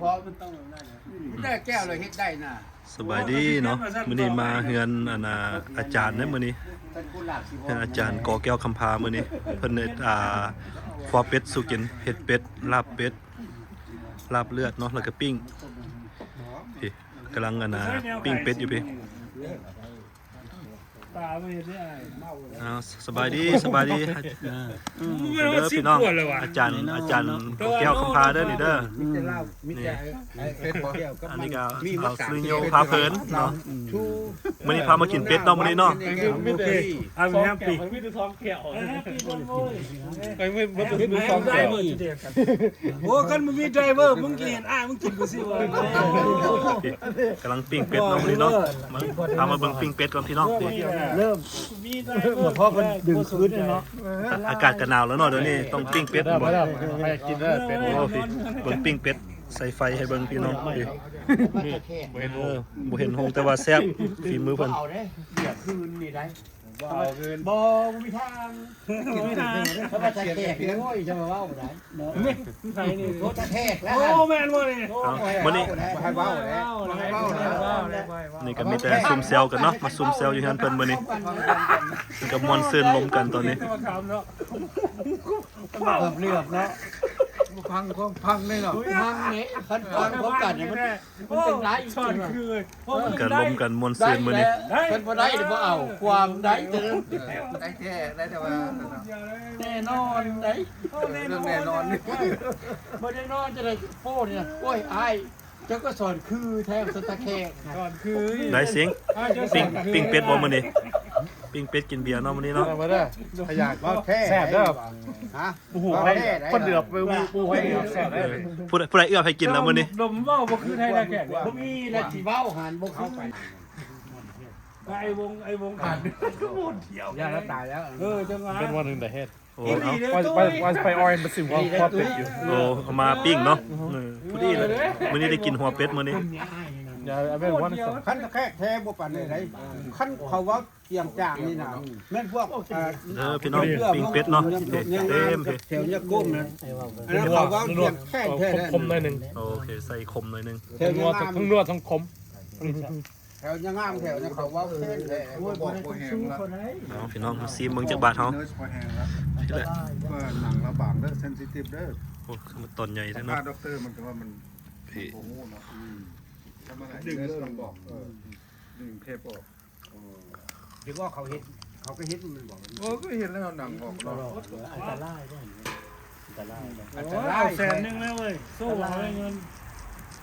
พอมันต้องนั่นนะได้แก้วเลยเฮ็ดได้น่ะ สบายดีเนาะมื้อนี้มาเฮือนอาจารย์เนี่ยมื้อนี้เฮือนอาจารย์กอแก้วคำพามื้อนี้เพิ่นครัวเป็ดสุกินเฮ็ดเป็ดลาบเป็ดลาบเลือดเนาะแล้วก็ปิ้งพี่กำลังปิ้งเป็ดอยู่พี่สบายดีเด้อพี่น้องอาจารย์กอแก้วคำพาเด้อนี่เด้อนี่อันนี้ก็เอาสลิโยพาเพลินเนาะมื้อนี้พามากินเป็ดเนาะมื้อนี้เนาะโอเคเอาแฮปปี้ไม่ดูท้องแก้วไปไม่ดูท้องแก้วโอ้กันมึงมีไดรเวอร์มึงกินมึงกินกูสิวะกำลังปิ้งเป็ดเนาะมื้อนี้เนาะพามาเบิ่งปิ้งเป็ดก่อนพี่น้องเริ่มเพราะมันดึงคืนเนาะอากาศก็หนาวแล้วเนาะเดี๋ยวนี้ต้องปิ้งเป็ดบ่ไปกินเด้อเป็ดโอ้พี่เบิ่งปิ้งเป็ดใส่ไฟให้เบิ่งพี่น้องพี่บ่เห็นหงแต่ว่าแซ่บฝีมือเพิ่นเอาเด้เดี๋ยวคืนนี่ได้บ่เอาคืนบ่มีทางถ้าว่าจะแขกโอ้ยจะมาเว้าบ่ได้เนาะใส่นี่รถจะแขกแล้วโอ้แม่นบ่นี่มื้อนี้ให้เว้าแล้วนี่ก็มีแต่ซุ่มแซวกันเนาะมาซุ่มแซวอยู่เฮือนเพิ่นมื้อนี้มันก็ม่วนซื่นลมกันตอนนี้เลือกเนาะพังเลยเนาะพังนี่คันพังพบกันเนี่ยมันเป็นไรชอนคือกันลมกันม่วนซื่นมื้อนี้เพิ่นบ่ได้บ่เอาความได้เด้อได้แท้ได้แต่ว่าแน่นอนได้เรื่องแน่นอนนี่บ่ได้นอนจะได้โป้เนี่ยโอ้ยอายเจ้าก็สอนคือแท้สตะแขกสอนคือได้เสียงปิ้งเป็ดบ่มื้อนี้ปิ้งเป็ดกินเบียร์เนาะมื้อนี้เนาะมาเด้อขยะก็แท้แซ่บเด้อฮะโอ้โหคนเดือบไปปูให้แซ่บได้ผู้ใดเอื้อให้กินแล้วมื้อนี้ดมเว้าบ่คือไทยได้แก่บ่มีแล้วสิเว้าหันบ่เข้าไปไอ้วงผ่านก็หมดเที่ยวย่าแล้วตายแล้วจังหวะเป็นวันหนึ่งแต่เฮ็ดโอ้ว่าไปออยมาสิว่าเป็ดอยู่โอ้เอามาปิ้งเนาะพอดีเลยมื้อนี้ได้กินหัวเป็ดมื้อนี้อย่าเป็นวันสองคันแค่แท้บ่ปานใดคันเขาว่าเกี่ยงจางนี่น่ะแม่นพวกพี่น้องปิ้งเป็ดเนาะเต็มแถวเนี่ยก้มนะอันนั้นเขาว่าเกี่ยงแค่แท้คมหน่อยนึงโอเคใส่คมหน่อยนึงแถวเนี่ยทั้งนวดทั้งคมแถวยังงามแถวเนี่ยเขาว่าแค่แท้บ่แห้งแล้วพี่น้องซีเมืองจักบาทเฮานี่แหละหนังระบางเด้อเซนซิทีฟเด้อโอ้มันต้นใหญ่ทั้งนั้นด็อกเตอร์มันก็ว่ามันโอ้โหเนาะดึงเรื่องบอกดึงเทปออกที่ว่าเขาเฮ็ดเขาก็เฮ็ดมันบอกโอ้ก็เห็นแล้วหนังออกเนาะอันตรายด้วยอันตรายแสนนึงแล้วเว้ยสู้เอาเงิน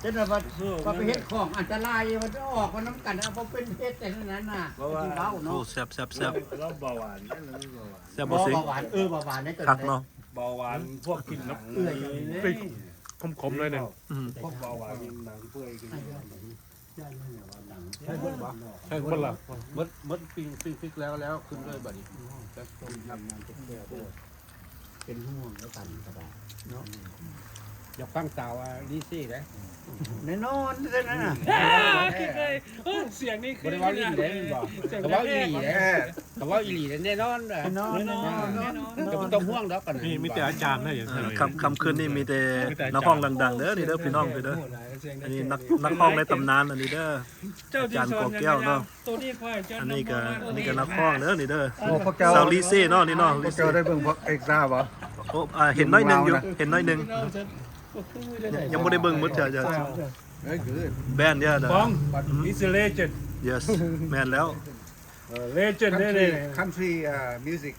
เจ้าว่าก็ไปเฮ็ดของอันตรายมันจะออกมาน้ำกันเพราะเป็นเฮ็ดแต่นั้นน่ะที่เว้าเนาะโอ้แซ่บแล้วเบาหวานแซ่บบ่สิเบาหวานเบาหวานได้ตัวคักเนาะเบาหวานพวกกินน้ำเอื้อยไปคมๆหน่อยนึงพวกเบาหวานหนังเปื่อยกินใช่คนละมดปิ้งฟิกแล้วขึ้นเลยบัดนี้เป็นห่วงแล้วกันก็ได้เนาะอยากฟังสาวลิซี่ได้แน่นอนเลยนะเสียงนี่คือบ่ได้ว่าอีหลีได้บอกก็ว่าอีหลีได้ก็ว่าอีหลีได้แน่นอนก็บ่ต้องห่วงดอกกันมีแต่อาจารย์นะอย่างนั้นค่ำคืนนี่มีแต่นักห้องดังๆเด้อนี่เด้อพี่น้องเด้ออันนี้นักห้องในตำนานอันนี้เด้ออาจารย์กอแก้วเนาะอันนี้ก็นักห้องเด้อนี่เด้อซาวลีซี่เนาะนี่เนาะพวกเจ้าได้เบิ่งพวกเอ็กซ์ตร้าบ่โอ้เห็นน้อยนึงอยู่เห็นน้อยนึงยังไม่ได้เบิ่งมุดจะแบนเนี่ยบ้อง is a legend yes แมนแล้ว legend ได้เลย country music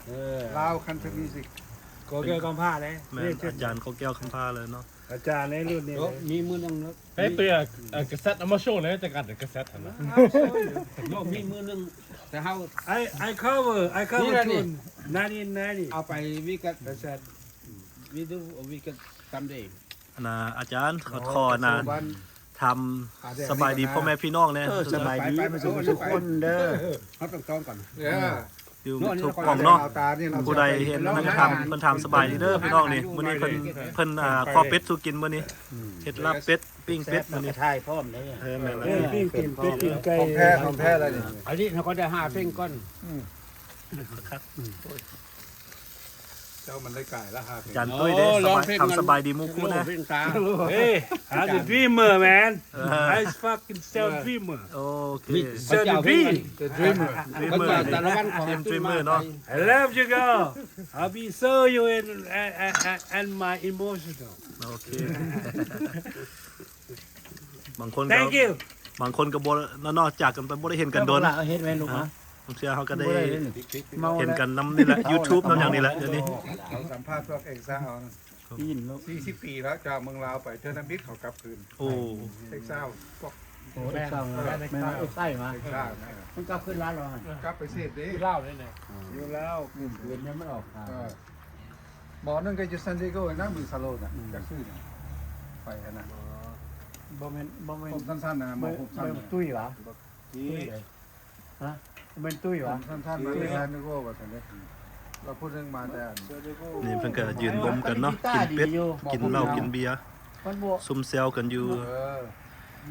ลาว country music กอแก้วคำผ้าเลยแมนอาจารย์กอแก้วคำผ้าเลยเนาะอาจารย์ในรุ่นนี้มีมือนึงเฮ้ยตัวกระแสเอามาโชว์เลยจะกันกระแสทันนะมีมือนึงแต่เฮาI cover ทุน90เอาไปวิกัดกระแสวิกัดsomedayอาจารย์ขอทำสบายดีพ่อแม่พี่น้องเนี่ยสบายดีทุกคนเด้อเขาต้องก่อนอยู่ทุกกล่องเนาะผู้ใดเห็นมันทำเพิ่นทำสบายดีเด้อพี่น้องนี่มื้อนี้เพิ่นคอเป็ดสู่กินมื้อนี้เฮ็ดลาบเป็ดปิ้งเป็ดมื้อนี้ทายพร้อมเด้อแม่นแล้วปิ้งเป็ดปิ้งไก่ของแท้อะไรนี่อันนี้เขาได้5เพ่งก้อน เจ้ามันได้ไก่ละ5 อาจารย์ตุ้ยเด้สบายทำสบายดีมุกคู่นะ Hey, I'm the dreamer, man. I fucking sell dreamer. โอเค Sell the dream. ดรีมเมอร์ดรีมเมอร์เนาะ I love you, girl. I'll be so you and my emotional. โอเค บางคนก็ Thank you. บางคนก็บ่นอกจากกันไปบ่ได้เห็นกันโดน เอาเฮ็ดไว้ลูกนะ บางเทื่อเขาก็ได้ เมา เห็น แล้ว กันนำนี่แหละ YouTube นำอย่างนี้แหละเดี๋ยวนี้ เขาสัมภาษณ์พวกเอกซ่าเอา ยินลูก 40 ปีแล้วจากเมืองลาวไปเทอร์นามิดเขากลับคืน โอ้ เอกซ่าพวก โอ้ได้เข้ามาไม่มาไส้มา เอกซ่านะ มันกลับขึ้นร้านเรา กลับไปเสพดิ เล่าได้ไง อยู่แล้ว เดือนยังไม่ออกข่าว หมอนั่นก็อยู่ซันดิเอโกนะมือซาโลน่ะจากชื่อน่ะไปกันนะ บ่แม่นบ่แม่น ผมสั้นๆนะหมอผมสั้น ตุ้ยหรอฮะเป็นตุ้ยหรอ สั้นๆมาที่ซันดิเอโกว่าซั่นเด้เราพูดเรื่องมาแต่ นี่เพิ่นก็ยืนบ่มกันเนาะกินเป็ดกินเหล้ากินเบียร์ มันบ่ ซุ่มแซวกันอยู่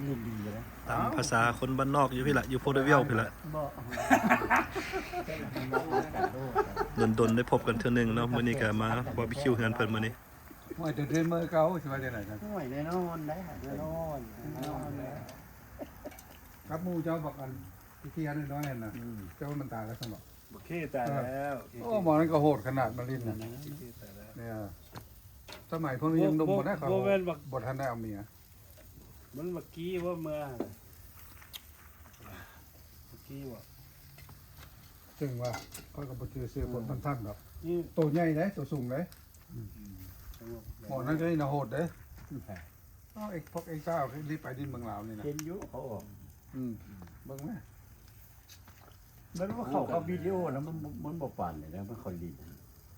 ยินดีเลย ตามภาษาคนบ้านนอกอยู่พี่ละอยู่โพดเวียลพี่ละ บ่ ดนๆได้พบกันเทื่อนึงเนาะมื้อนี้ก็มาบาร์บีคิวกันเพิ่นมื้อนี้ ว่าจะเดินมือเขาสิว่าได้ไหนกัน ห่วยแน่นอนได้แน่นอนแน่นอนแล้ว ครับหมู่เจ้าบอกกันพิธีอันน้อยๆน่ะเจ้ามันตายแล้วซั่นบ่ โอเคแต่แล้ว โอ้หมอนั่นก็โหดขนาดมาลินน่ะเนี่ยสมัยพวกนี้ยังหนุ่มบ่ได้เขาบ่ทันได้เอาเมีย มันเมื่อกี้ว่าเมื่อกี้ว่า ซึ่งว่าเขาก็บ่ชื่อคนสั้นๆดอก นี่ ตัวใหญ่เด้ตัวสูงเด้หมอนั่นก็นี่น่ะโหดเด้เอ้าพวกเอ็กซ่ารีบไปดินเมืองลาวนี่นะ เห็นอยู่เขาออก เบิ่งแม่ มันว่าเขาวิดีโอแล้วมันบ่ปั่นเลยนะมันค่อยลิ้น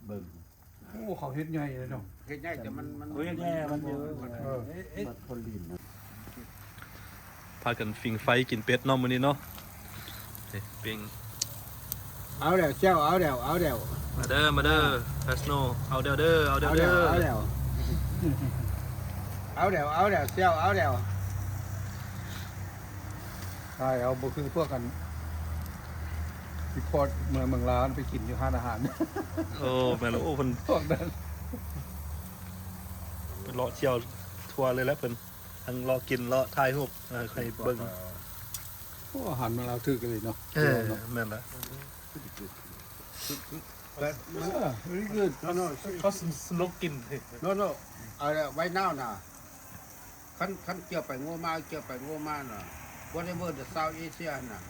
เบิ่ง โอ้เขาเฮ็ดใหญ่เลยเนาะ เฮ็ดง่ายแต่มัน โอ้ยแน่มันเยอะ เออ มันคนลิ้นนะ พากันฟิงไฟกินเป็ดเนาะมื้อนี้เนาะปิ้ง เอาเดี๋ยวเจ้าเอาเดี๋ยว มาเด้อมาเด้อแฟสโนเอาเด้อเด้อเอาเด้อเด้อ เอาเดี๋ยวเจ้าเอาเดี๋ยว ใช่เอาบ่คือพวกกันที่พอดเมืองลาวไปกินอยู่ร้านอาหาร โอ้แม่นแล้วโอ้เพิ่น พวกนั้น เลาะเที่ยวทัวร์เลยแล้วเพิ่นทั้งเลาะกินเลาะถ่ายรูปใครเบิ่ง โอ้อาหารเมืองลาวถือกันเลยเนาะ แม่นละ very good เขาสนุกกิน โน่เอาเดี๋ยวไว้หน้าน่ะขั้นเกี่ยวไปงัวมาน่ะ whatever the South Asia น่ะ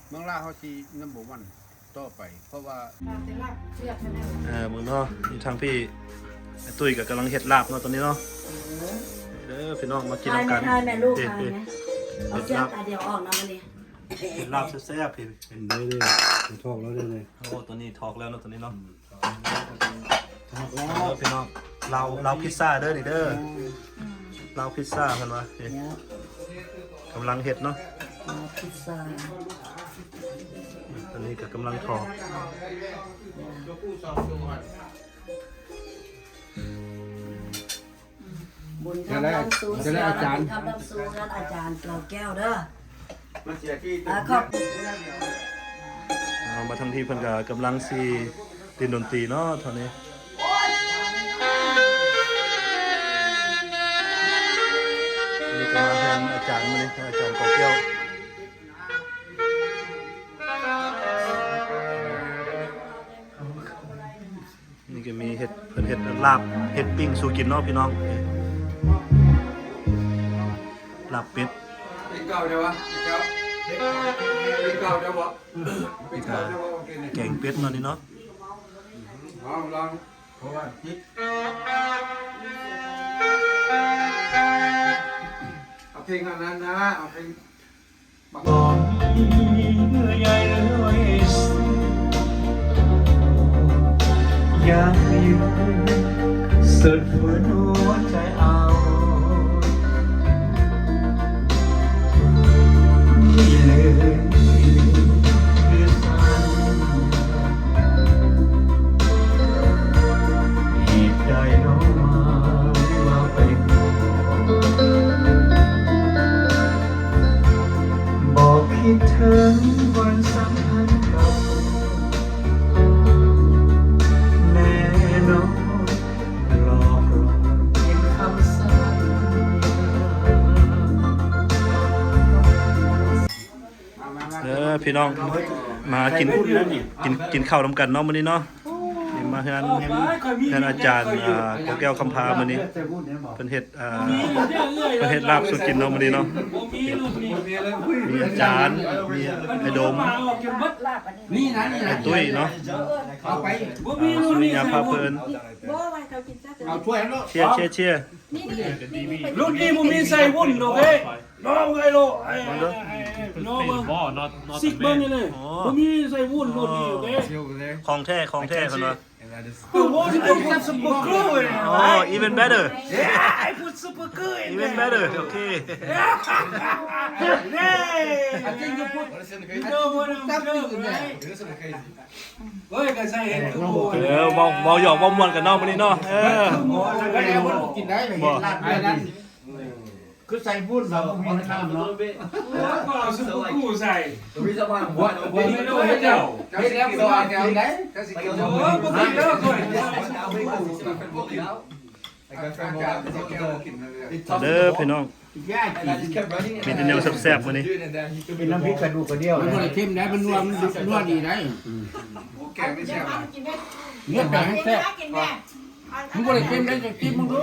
เมืองลาวเขาสินัมเบอร์วันต่อไป เพราะว่า มึงเนาะนี่ทางพี่ไอ้ตุ้ยก็กำลังเฮ็ดลาบเนาะตอนนี้เนาะเด้อพี่น้องมากิน ทาน น้ำ ไหม กัน ทานแม่ลูกทาน เฮ็ด ไหมเอาเสื้อตาเดียวออกนะวันนี้ เฮ็ดลาบแซ่บๆพี่ เป็นได้เลยทอกแล้วได้เลย โอ้ตัวนี้ทอกแล้วเนาะตัวนี้เนาะพี่น้องเราพิซซ่าเด้อนี่เด้อเราพิซซ่าเพิ่นว่านี่ เนี่ย กำลังเฮ็ดเนาะ เอาพิซซ่า ตอนนี้ก็กำลังทอก บุญคำดำสูงเสียนะบุญคำดำสูงนั้นอาจารย์เกลาแก้วเด้อขอบ เอามาทำที่เพิ่นก็กำลังสิเล่นดนตรีเนาะตอนนี้นี่ก็มาแทนอาจารย์มื้อนี้อาจารย์กอแก้วนี่ก็มีเห็ดเพิ่นเห็ดลาบเห็ดปิ้งสู่กินเนาะพี่น้องลาบเป็ด ปีเก่าเดี๋ยววะปีเก่าเดี๋ยววะปีเก่าเดี๋ยววะกินนี่ แกงเป็ดเนาะนี่เนาะ ลองเพราะว่าเอาเพลงอันนั้นนะเอาเพลงบัก เมื่อใหญ่เลยอยากอยู่สุดหัวใจเอาไม่เลยคือสั่นเหตุใดน้องมาไปบอกคิดถึงวันสำคัญกับ พี่น้องมากินข้าวนํกันเนาะมื้อนี้เนาะนี่มาเฮือนอาจารย์กอแก้วคำพามื้อนี้เพิ่นเฮ็ดลาบสุกินเนาะมื้อนี้เนาะมีอาจารย์มีไอ้โดม นี่นะนี่ ไอ้ นะ ตุ้ยเนาะ เอาไป สุริยาพาเพลิน เอาถ้วยแล้ว เชียร์ รุ่นนี้มึงมีใส่วุ่นโอเคน้องไงโลน้องมึง บ่ not ซิกเบิ้งนี่เลยมึงมีใส่วุ่นรุ่นนี้โอเค ของแท้เพิ่นว่า โอ้โหที่เป็นแค่ซุปเปอร์ครูเลย อ๋อ even better ไอ้พูดซุปเปอร์ครู even better โอเค เน่ไอ้จริงก็พูดโน้มันตั้งอยู่ไหนเฮ้ยก็ใส่เห็นคือโบ เว้าหยอกเว้าม่วนกันเนาะมื้อนี้เนาะก็แล้วมันกินได้ไปเห็นลาบไปนั้นคือใส่บุญเรามีน้ำเนาะ ก็เอาซุปเปอร์ครูใส่ ไม่รู้ให้เจ้าเฮ็ดแล้วก็กินได้ โอ้บ่กินแล้วค่อย เด้อพี่น้อง ย่ากิน มีแต่แนวแซ่บๆมื้อนี้ เป็นน้ำพริกกระดูกกระเดี่ยวมันบ่ได้เค็มได้มันนัวดีได้เนื้อแป้งแซ่บมึงบ่ได้เค็มได้จะกินมึงดู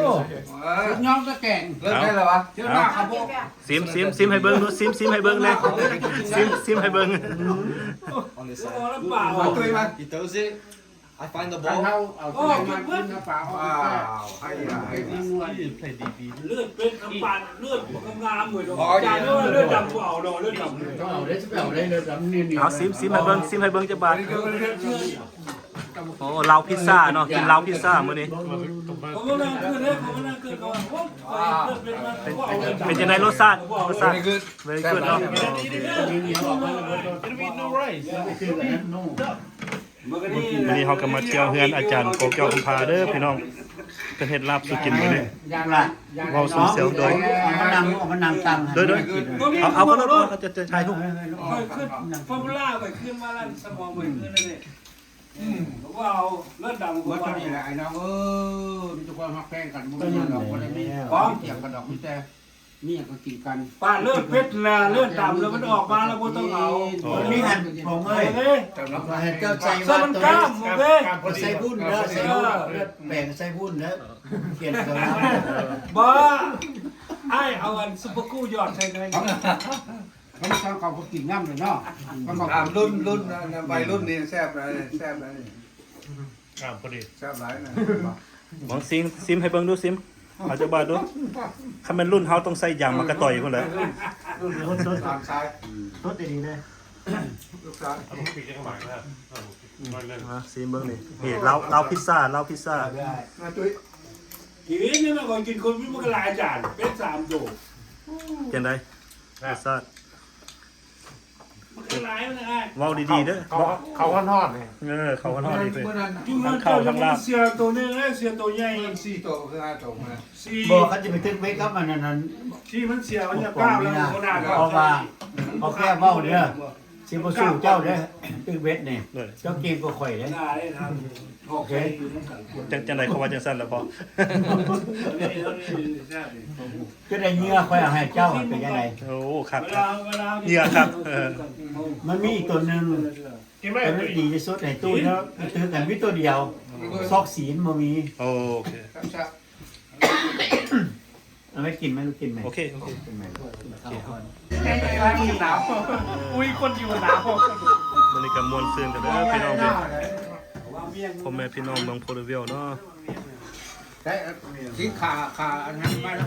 ย้อมตะแกงเลิกได้แล้ววะเจ้าหน้าเขาบอก ซิมให้เบิ่งดูซิมให้เบิ่งเลยซิมให้เบิ่ง เอาตุ้ยมา I find the กัน ball. เฮาเอาตุ้ยมากินน้ำปลาเอาให้นัว เลือดเป็นน้ำปานเลือดงามๆเหมือนจานเลือดดำกว่าเอาดอกเลือดดำ ต้องเอาได้สิเอาได้เลยดำนี่ เอาซิมให้เบิ่งจักบาทโอ้ลาวพิซซ่าเนาะกินลาวพิซซ่ามื้อนี้ ผมก็นั่งขึ้นเลยผมก็นั่งขึ้นก่อนเป็นจังได๋รสชาติvery good เนาะ วันนี้เขาก็มาเที่ยวเฮือนอาจารย์โกแก้วคำพาเด้อพี่น้องเป็นเฮ็ดลาบสุกินมื้อนี้ อย่างละ เว้าสูงเสียงโดย มันนำตัง โดยเอาก็รถจะถ่ายรูป ค่อยขึ้นฟอร์มูล่าไปขึ้นมาแล้วสมองไปขึ้นเลยผมว่าเอาเลือดดำ ว่า ว่า ตัวนี้แหละไอ้น้องมีทุกคนฮักแพงกันบ่มีดอกบ่ได้มีเถียงกันดอกมีแต่มีก็กินกัน ป้าเลือดเพชรแล้วเลือดดำแล้วมันออกมาแล้วบ่ต้องเอา มีหันผมเอ้ย โอเค เห็นเจ้าใจ ใส่ ว่า มัน ตัว กล้ามโอเค ใส่บุญเด้อใส่บุญแบ่งใส่บุญเด้อเปลี่ยนตัวแล้ว บ่ไอ้เอาอันซุปเปอร์กู้ยอดใส่เลย เขาไม่ต้องเขากินน้ำเลยเนาะเขาบอก รุ่นใบรุ่นนี้แซ่บเลยแซ่บเลย พอดี แซ่บหลายนะ ลองซิมให้เบิ่งดูซิมเอาจักบาทดูคันแม่นรุ่นเฮาต้องใส่ยางมากระต่อยพุ่นแหละ ตามชาย รถดีๆเลย ลูกชาย เอาปีกจะกระหม่อมนะครับมันเลย ซิมเบิ่งนี่ลาวพิซซ่า มาจุ้ย ทีนี้นี่มันก่อนกินคนมีมันก็หลายจานเป็น3โจ จังได๋รสชาติ มันก็หลายมันไอ้ เว้าดีๆเด้อ เขาก็ทอดเนี่ย เขาก็ทอดดีไป เมื่อนั้น กินมันเจ้ามันเสียตัวนึงไอ้เสียตัวใหญ่ 4ตัวคือ5ตัวมา บอกเขาจะไปตึกไว้กับมันนั้น ที่มันเสียมันจะก้าวแล้วขนาด เพราะว่าเขาแค่เบ้าเด้อสิบ่สู้เจ้าเด้อตึกเวทนี่เจ้าเก่งกว่าข่อยเด้อ ได้ครับ โอเค จังได๋เขาว่าจังซั่นล่ะพอ ก็ได้เหงื่อข่อยเอาให้เจ้าเป็นยังไง โอ้ครับ เวลา เหี้ยครับ มันมีอีกตัวนึง กินไม่ ตัวนั้นดีที่สุดในตู้แล้วตื้อกันมีตัวเดียวซอกศีลบ่มี โอเค ครับ เอาไว้กินไหมลูกกินไหม โอเค กินไหม หนาวอุ้ยคนอยู่หนาว มื้อนี้ก็ม่วนซื่นกันเด้อพี่น้องเด้อพ่อแม่พี่น้องเมืองโพลิเวียลเนาะ ได้ทิ้งขาอันนั้นมาแล้ว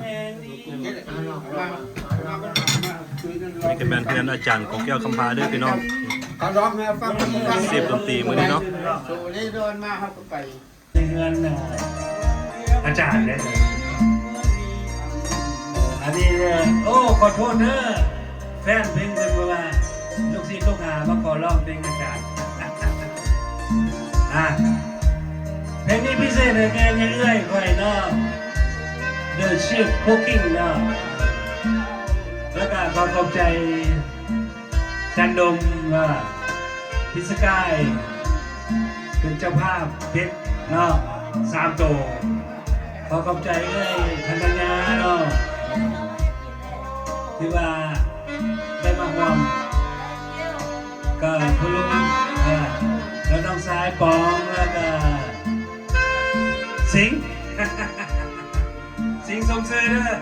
คุยกัน นี่ก็แม่นเพื่อนอาจารย์ของแก้วคำพาเด้อพี่น้อง เขาร้องแม่ฟัง เสียบดนตรีมื้อนี้เนาะ โซนี่เดินมาเขาก็ไป เงินอาจารย์เนี่ยอันนี้โอ้ขอโทษเนอะแฟนเพลงเป็นว่าลูกศิษย์ลูกหามาขอร้องเพลงอาจารย์เพลงนี้พิเศษเลยแกยังเอื้อยค่อยเนาะ The Ship Cooking เนาะแล้วก็ขอขอบใจจันดมว่าพิสกายเป็นเจ้าภาพเพชรเนาะ3 โตขอขอบใจเลยทันญาเนาะที่ว่าได้มาความ ส่งเสริม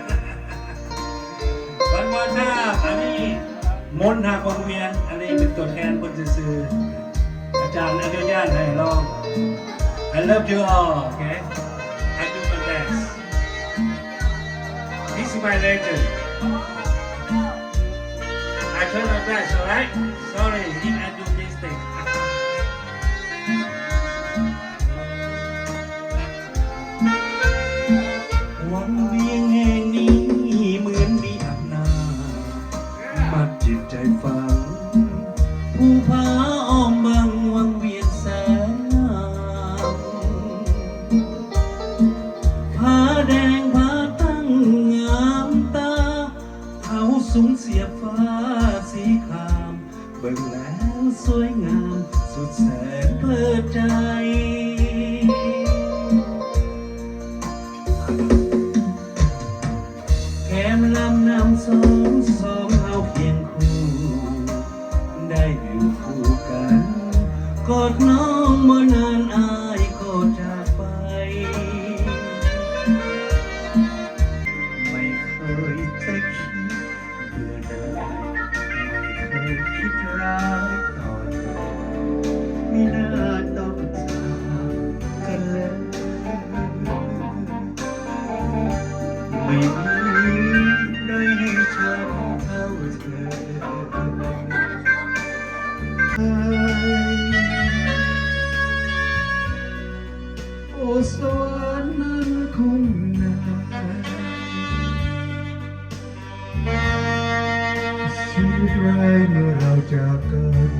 วันวันหน้าอันนี้มนต์หากวงเวียนอันนี้เป็นตัวแทนคนซื่อๆอาจารย์อนุญาตให้ลอง I love you all okay I do my best this is my legend I try my best alright sorry if I do mistake วังเวียงแห่งนี้เหมือนมีอำนาจมัดจิตใจฝังผู้พาอ้อมบังวังเวียงแสนงามผาแดงผาตั้งงามตาเขาสูงเสียฟ้าสีขามเบิ่งแล้วสวยงามสุดแสนเพลิดใจแก้มลำนำสองเฮาเพียงคู่ได้อยู่คู่กันกอดน้องเมื่อนานอายก็จากไปไม่เคยจะคิดเบื่อหน่ายไม่เคยคิดร้ายต่อเธอไม่น่าต้องจากกันเลยไม่มีได้ให้ฉันเท่าเธอโอ้สวรรค์นั้นคงนานชีวิตร้ายเมื่อเราจากกัน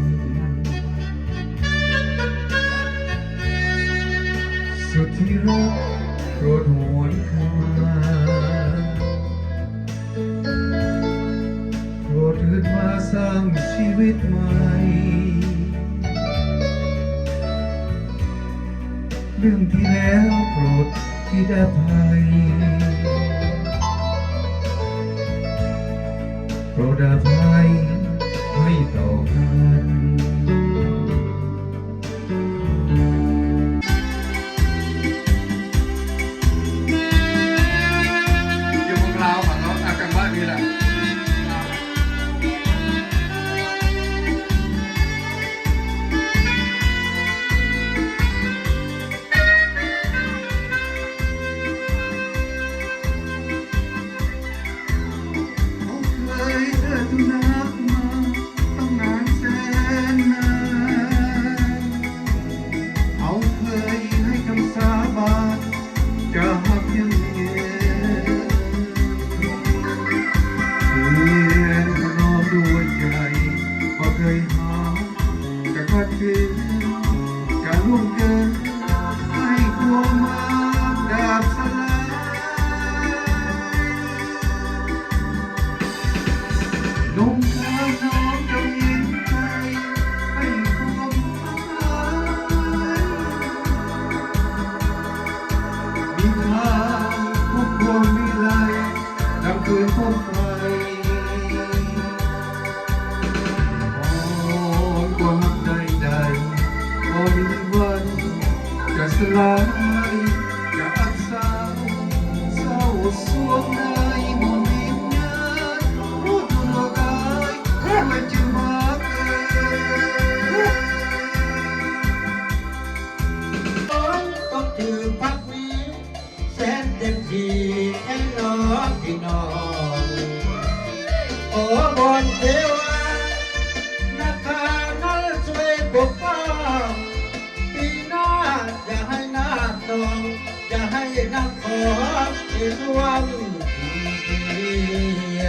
สุดที่รักโปรดหวนคืนมาโปรดคืนมาสร้างชีวิตใหม่เรื่องที่แล้วโปรดคิดอภัยโปรดอภัยให้ต่อกัน อยู่ของเราของเราอากันบ้านนี่แหละ เคยเธอทุนักมาต้องนานแสนนานเอาเคยให้คำสาบานจะหักยังเย็นเพียงรอด้วยใจพอเคยหาจะขัดขืนจะล่วงเกินให้ความมาดาบสลายนมขาวน้องจงยินใจให้ความหมายมีทางทุกดวงวิไลดังคืนพ้นไฟอ่อนกว่าหักใดๆพอมีวันจะสลายจะอักษาเศร้าสวงในมนต์วิญญาณรู้ตัวกายไม่จึงมาเกิด ต้องถือพักวีแสนเต็มที่แค่น้องพี่น้องโอ้บนเทวานาคานั้นช่วยปกป้องปีหน้าอย่าให้หน้าตองอย่าให้นักขอที่ร่วงเพีย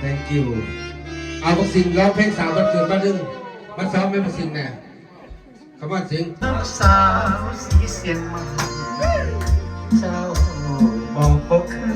thank you เอาบักสิงร้องเพลงสาววันเกิดมาดึงมาซ้อมไหมบักสิงเนี่ยคำว่าสิงสาวสีเสียงมาเจ้าบอกเคย